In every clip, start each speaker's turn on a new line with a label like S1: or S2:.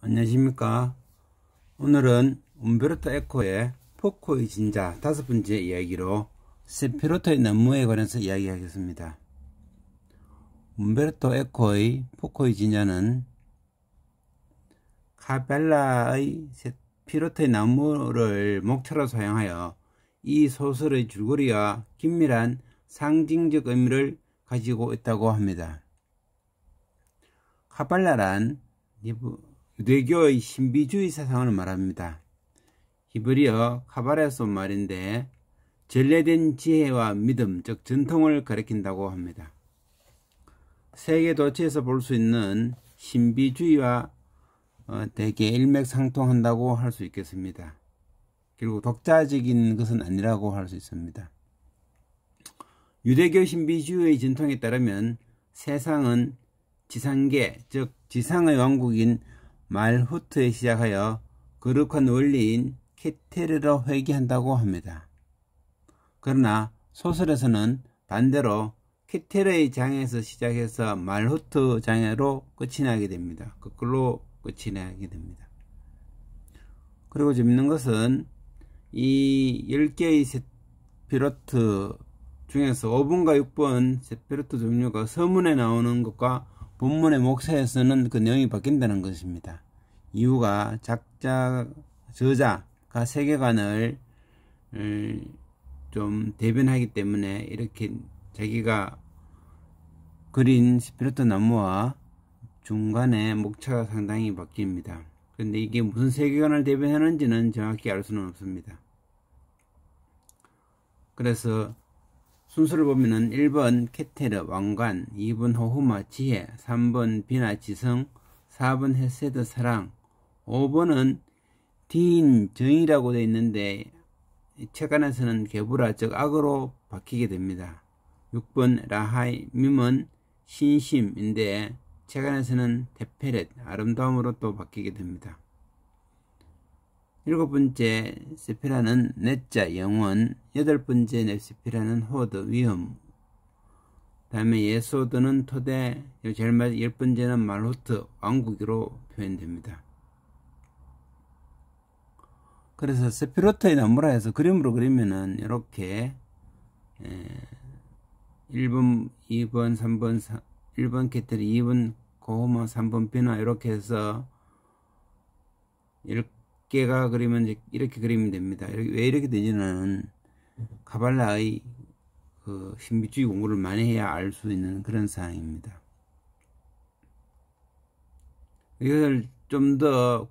S1: 안녕하십니까. 오늘은 움베르토 에코의 포코의 진자 5번째 이야기로 세피로토의 나무에 관해서 이야기하겠습니다. 움베르토 에코의 포코의 진자는 카벨라의 세피로토의 나무를 목차로 사용하여 이 소설의 줄거리와 긴밀한 상징적 의미를 가지고 있다고 합니다. 카발라란 유대교의 신비주의 사상을 말합니다. 히브리어 카발에서 말인데 전래된 지혜와 믿음, 즉 전통을 가리킨다고 합니다. 세계 도처에서 볼 수 있는 신비주의와 대개 일맥상통한다고 할 수 있겠습니다. 결국 독자적인 것은 아니라고 할 수 있습니다. 유대교 신비주의의 전통에 따르면 세상은 지상계, 즉 지상의 왕국인 말후트에 시작하여 거룩한 원리인 케테르로 회귀한다고 합니다. 그러나 소설에서는 반대로 케테르의 장에서 시작해서 말후트 장으로 끝이 나게 됩니다. 거꾸로 끝이 나게 됩니다. 그리고 재밌는 것은 이 10개의 세피로트 중에서 5번과 6번 세피로트 종류가 서문에 나오는 것과 본문의 목차에서는 그 내용이 바뀐다는 것입니다. 이유가 저자가 세계관을 좀 대변하기 때문에 이렇게 자기가 그린 세피로트 나무와 중간에 목차가 상당히 바뀝니다. 그런데 이게 무슨 세계관을 대변하는지는 정확히 알 수는 없습니다. 그래서 순서를 보면은 1번 케테르 왕관, 2번 호후마 지혜, 3번 비나 지성, 4번 헤세드 사랑, 5번은 디인 정의라고 되어 있는데 책 안에서는 게부라 즉 악으로 바뀌게 됩니다. 6번 라하이 밈은 신심인데 책 안에서는 테페렛 아름다움으로 또 바뀌게 됩니다. 7번째 세피라는 넷자 영원, 8번째 세피라는 호드 위험, 다음에 예소드는 토대, 제일 마지막 10번째는 말후트 왕국으로 표현됩니다. 그래서 세피로트의 나무라 해서 그림으로 그리면은 이렇게 1번, 2번, 3번, 1번 케테르, 2번 고호마, 3번 비나 이렇게 해서 개가 그리면 이렇게 그리면 됩니다. 왜 이렇게 되지는 카발라의 그 신비주의 공부를 많이 해야 알 수 있는 그런 사항입니다. 이것을 좀 더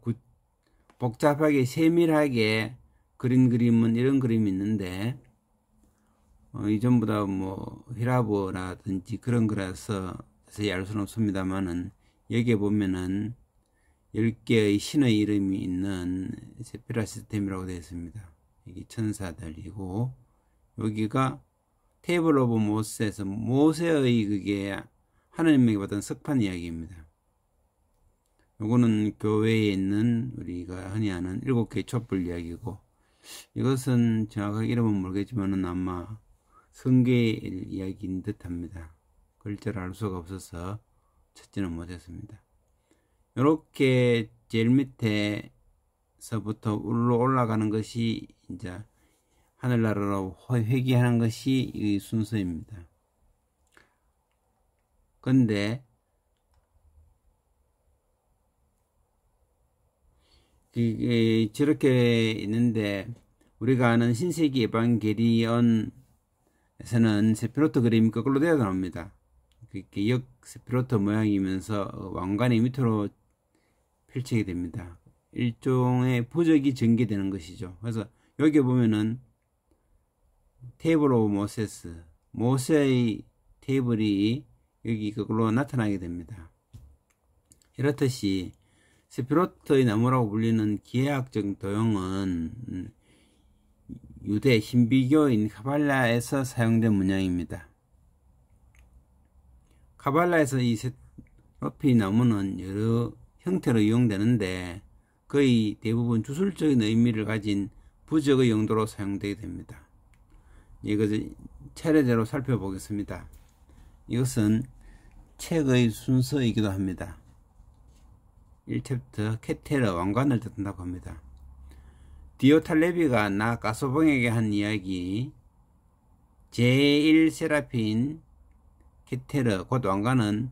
S1: 복잡하게 세밀하게 그린 그림은 이런 그림이 있는데 이전보다 뭐 히라보라든지 그런 거라서 자세히 알 수는 없습니다만은 여기에 보면은 10개의 신의 이름이 있는 세피라 시스템이라고 되어 있습니다. 여기 천사들이고 여기가 테이블 오브 모세에서 모세의 그게 하나님에게 받은 석판 이야기입니다. 요거는 교회에 있는 우리가 흔히 아는 7개의 촛불 이야기고 이것은 정확하게 이름은 모르겠지만은 아마 성계의 이야기인 듯 합니다. 글자를 알 수가 없어서 찾지는 못했습니다. 이렇게 제일 밑에서부터 올라가는 것이 이제 하늘나라로 회귀하는 것이 이 순서입니다. 근데 저렇게 있는데 우리가 아는 신세기 에반게리온에서는 세피로트 그림이 거꾸로 되어 나옵니다. 역 세피로트 모양이면서 왕관이 밑으로 펼치게 됩니다. 일종의 부적이 전개되는 것이죠. 그래서 여기 보면은 테이블 오브 모세스, 모세의 테이블이 여기 그걸로 나타나게 됩니다. 이렇듯이 세피로트의 나무라고 불리는 기하학적 도형은 유대 신비교인 카발라에서 사용된 문양입니다. 카발라에서 이 세피로트 나무는 여러 형태로 이용되는데 거의 대부분 주술적인 의미를 가진 부적의 용도로 사용되게 됩니다. 이것을 차례대로 살펴보겠습니다. 이것은 책의 순서이기도 합니다. 1챕터 케테르 왕관을 뜻한다고 합니다. 디오탈레비가 나 가소봉에게 한 이야기 제1세라핀 케테르 곧 왕관은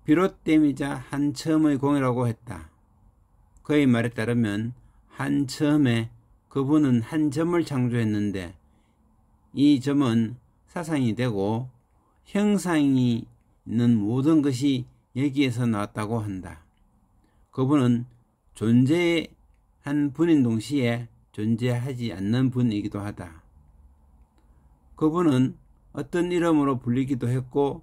S1: 비롯됨이자 한처음의 공이라고 했다. 그의 말에 따르면 한처음에 그분은 한 점을 창조했는데 이 점은 사상이 되고 형상이 있는 모든 것이 여기에서 나왔다고 한다. 그분은 존재한 분인 동시에 존재하지 않는 분이기도 하다. 그분은 어떤 이름으로 불리기도 했고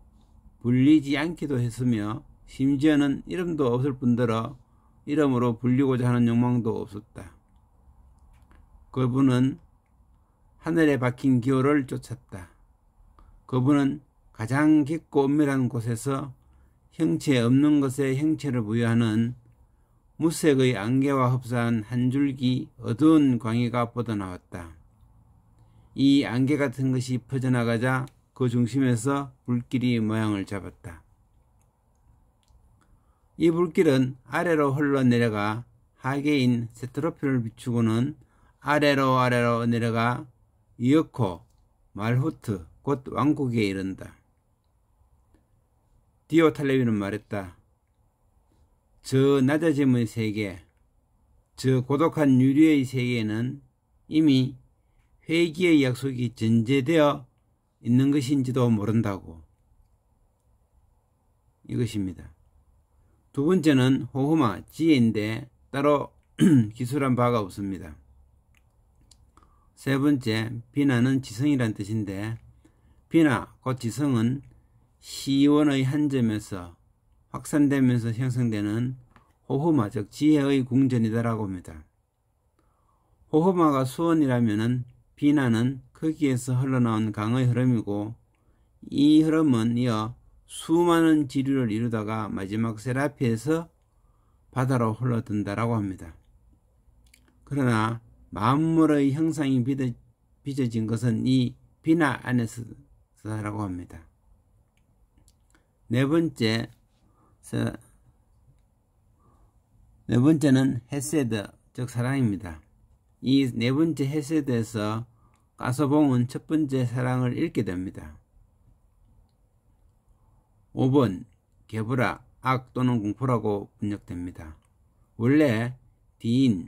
S1: 불리지 않기도 했으며 심지어는 이름도 없을 뿐더러 이름으로 불리고자 하는 욕망도 없었다. 그분은 하늘에 박힌 기호를 쫓았다. 그분은 가장 깊고 엄밀한 곳에서 형체 없는 것에 형체를 부여하는 무색의 안개와 흡사한 한 줄기 어두운 광희가 뻗어나왔다. 이 안개 같은 것이 퍼져나가자 그 중심에서 불길이 모양을 잡았다. 이 불길은 아래로 흘러내려가 하계인 세트로피를 비추고는 아래로 내려가 이어코, 말후트, 곧 왕국에 이른다. 디오탈레비는 말했다. 저 낮아짐의 세계, 저 고독한 유리의 세계에는 이미 회기의 약속이 전제되어 있는 것인지도 모른다고. 이것입니다. 두 번째는 호흐마, 지혜인데 따로 기술한 바가 없습니다. 세 번째, 비나는 지성이란 뜻인데 비나, 곧 지성은 시원의 한 점에서 확산되면서 형성되는 호흐마, 즉 지혜의 궁전이다라고 합니다. 호흐마가 수원이라면 비나는 거기에서 흘러나온 강의 흐름이고 이 흐름은 이어 수많은 지류를 이루다가 마지막 세라피에서 바다로 흘러든다라고 합니다. 그러나 만물의 형상이 빚어진 것은 이 비나 안에서라고 합니다. 네 번째는 헤세드, 즉 사랑입니다. 이 네 번째 헤세드에서 가소봉은 첫 번째 사랑을 잃게 됩니다. 5번 게브라, 악 또는 공포라고 번역됩니다. 원래 디인,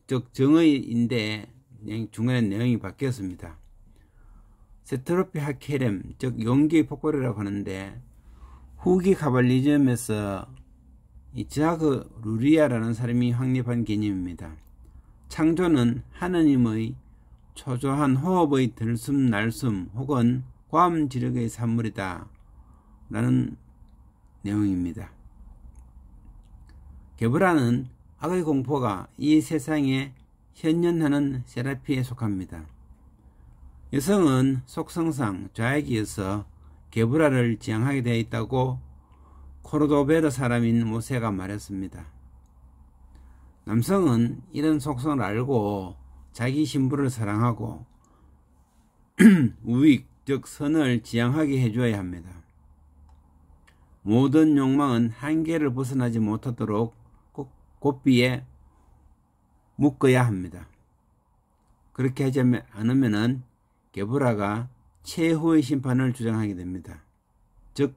S1: 즉 정의인데 중간에 내용이 바뀌었습니다. 세트로피 하케렘, 즉 용기의 폭발이라고 하는데 후기 카발리즘에서 이 자그 루리아라는 사람이 확립한 개념입니다. 창조는 하느님의 초조한 호흡의 들숨 날숨 혹은 과음지력의 산물이다 라는 내용입니다. 게브라는 악의 공포가 이 세상에 현현하는 세라피에 속합니다. 여성은 속성상 좌익이어서 게브라를 지향하게 되어 있다고 코르도베르 사람인 모세가 말했습니다. 남성은 이런 속성을 알고 자기 신부를 사랑하고 우익, 즉 선을 지향하게 해줘야 합니다. 모든 욕망은 한계를 벗어나지 못하도록 고삐에 묶어야 합니다. 그렇게 하지 않으면 게브라가 최후의 심판을 주장하게 됩니다. 즉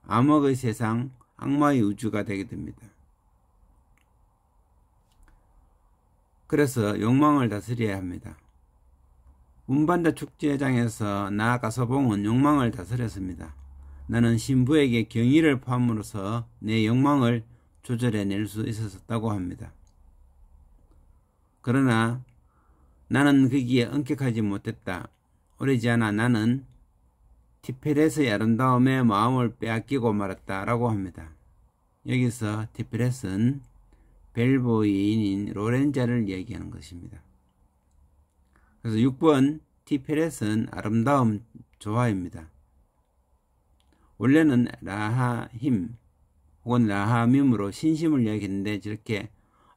S1: 암흑의 세상, 악마의 우주가 되게 됩니다. 그래서 욕망을 다스려야 합니다. 운반자 축제장에서 나 가소봉은 욕망을 다스렸습니다. 나는 신부에게 경의를 포함으로써 내 욕망을 조절해낼 수 있었다고 합니다. 그러나 나는 거기에 엄격하지 못했다. 오래지 않아 나는 티페렛의 아름다움에 마음을 빼앗기고 말았다라고 합니다. 여기서 티페렛은 벨보이인인 로렌자를 얘기하는 것입니다. 그래서 6번 티페렛은 아름다움 조화입니다. 원래는 라하힘 혹은 라하밈으로 신심을 이야기했는데 저렇게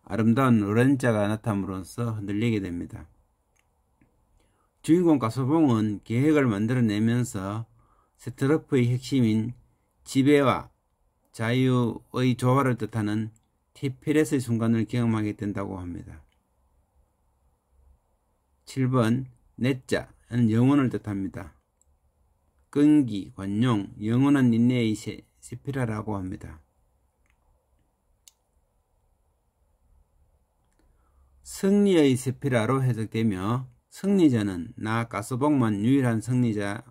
S1: 아름다운 로렌자가 나타남으로써 흔들리게 됩니다. 주인공 가소봉은 계획을 만들어내면서 세트로프의 핵심인 지배와 자유의 조화를 뜻하는 티피렛의 순간을 경험하게 된다고 합니다. 7번 네자는 영혼을 뜻합니다. 끈기, 관용, 영원한 인내의 세피라라고 합니다. 승리의 세피라로 해석되며 승리자는 나 가스복만 유일한 승리자로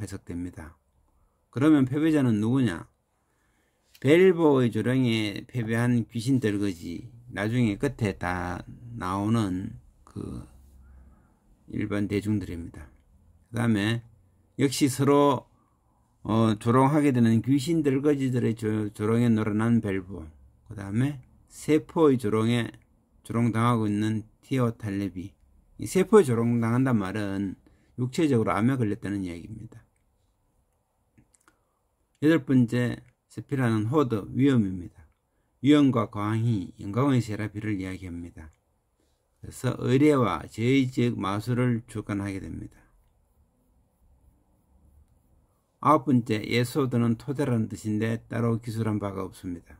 S1: 해석됩니다. 그러면 패배자는 누구냐? 벨보의 조령에 패배한 귀신들 거지. 나중에 끝에 다 나오는 그 일반 대중들입니다. 그 다음에 역시 서로 조롱하게 되는 귀신들 거지들의 조롱에 놀아난 벨보. 그 다음에 세포의 조롱에 조롱당하고 있는 티오탈레비. 이 세포에 조롱당한단 말은 육체적으로 암에 걸렸다는 이야기입니다. 8번째 세피라는 호드, 위엄입니다. 위엄과 광희, 영광의 세라피를 이야기합니다. 그래서 의례와 제의적 마술을 주관하게 됩니다. 9번째 예소드는 토대라는 뜻인데 따로 기술한 바가 없습니다.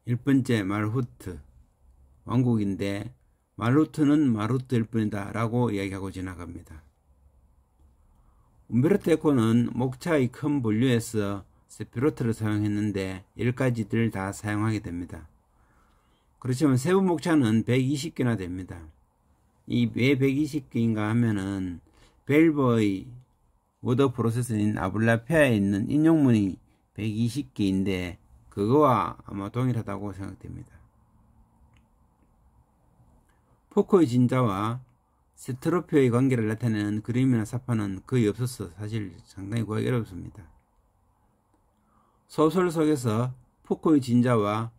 S1: 1번째 말후트, 왕국인데 말루트는 마루트일 뿐이다 라고 이야기하고 지나갑니다. 움베르토 에코는 목차의 큰 분류에서 세피로트를 사용했는데 10가지들 다 사용하게 됩니다. 그렇지만 세부 목차는 120개나 됩니다. 이 왜 120개인가 하면은 벨버의 워드 프로세서인 아블라페아에 있는 인용문이 120개인데 그거와 아마 동일하다고 생각됩니다. 포코의 진자와 세트로피오의 관계를 나타내는 그림이나 사파는 거의 없어서 사실 상당히 구하기 어렵습니다. 소설 속에서 포코의 진자와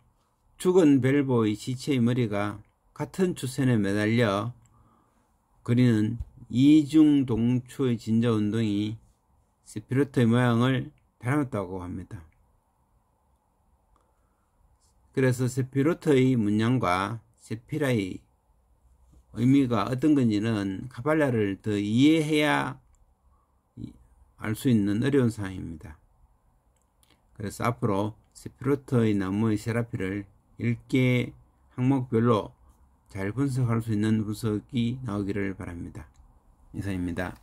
S1: 죽은 벨보의 시체의 머리가 같은 추선에 매달려 그리는 이중동추의 진자 운동이 세피로트의 모양을 닮았다고 합니다. 그래서 세피로트의 문양과 세피라의 의미가 어떤 건지는 카발라를 더 이해해야 알 수 있는 어려운 사항입니다. 그래서 앞으로 세피로트의 나무의 세라피를 10개 항목별로 잘 분석할 수 있는 분석이 나오기를 바랍니다. 이상입니다.